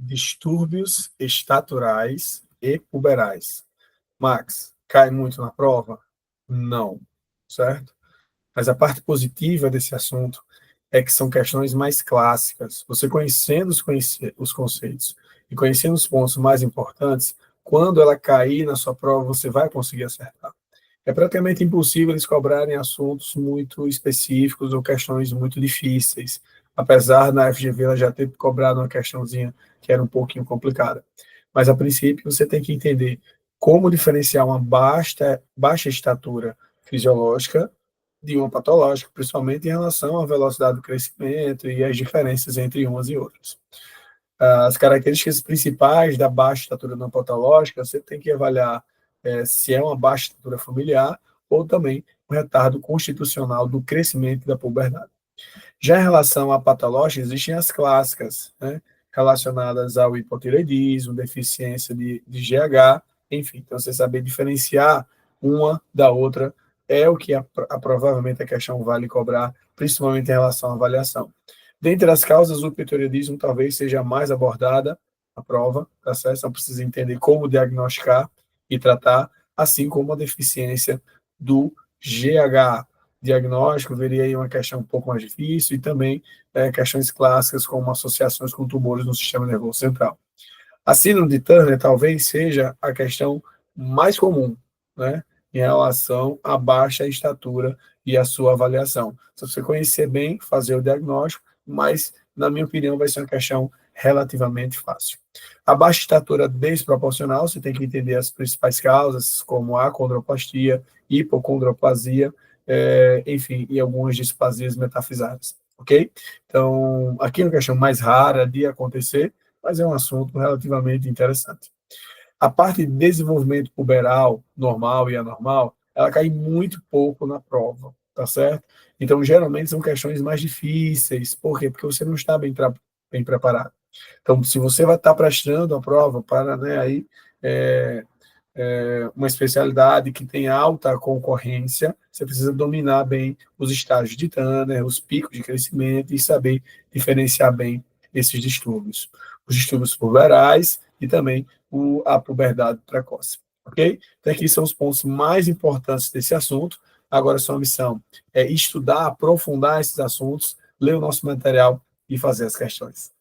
distúrbios estaturais e puberais. Max, cai muito na prova? Não, certo? Mas a parte positiva desse assunto é que são questões mais clássicas. Você conhecendo os conceitos e conhecendo os pontos mais importantes, quando ela cair na sua prova, você vai conseguir acertar. É praticamente impossível eles cobrarem assuntos muito específicos ou questões muito difíceis, apesar na FGV ela já ter cobrado uma questãozinha que era um pouquinho complicada. Mas, a princípio, você tem que entender como diferenciar uma baixa estatura fisiológica de uma patológica, principalmente em relação à velocidade do crescimento e as diferenças entre umas e outras. As características principais da baixa estatura não patológica, você tem que avaliar se é uma baixa estatura familiar ou também um retardo constitucional do crescimento da puberdade. Já em relação à patológica, existem as clássicas, né, relacionadas ao hipotireoidismo, deficiência de GH, enfim. Então, você saber diferenciar uma da outra é o que provavelmente a questão vai lhe cobrar, principalmente em relação à avaliação. Dentre as causas, o hipotireoidismo talvez seja a mais abordada na prova, tá certo? Então, precisa entender como diagnosticar e tratar, assim como a deficiência do GH. Diagnóstico veria aí uma questão um pouco mais difícil e também questões clássicas como associações com tumores no sistema nervoso central. A síndrome de Turner talvez seja a questão mais comum, né, em relação à baixa estatura e a sua avaliação. Se você conhecer bem, fazer o diagnóstico, mas, na minha opinião, vai ser uma questão relativamente fácil. A baixa estatura desproporcional, você tem que entender as principais causas, como a acondroplastia, hipocondroplasia, enfim, e algumas displasias metafisárias, ok? Então, aqui é uma questão mais rara de acontecer, mas é um assunto relativamente interessante. A parte de desenvolvimento puberal, normal e anormal, ela cai muito pouco na prova, tá certo? Então, geralmente, são questões mais difíceis. Por quê? Porque você não está bem preparado. Então, se você vai estar prestando a prova para, né, aí, uma especialidade que tem alta concorrência, você precisa dominar bem os estágios de Turner, os picos de crescimento e saber diferenciar bem esses distúrbios. Os distúrbios puberais e também a puberdade precoce. Ok? Então, aqui são os pontos mais importantes desse assunto. Agora, sua missão é estudar, aprofundar esses assuntos, ler o nosso material e fazer as questões.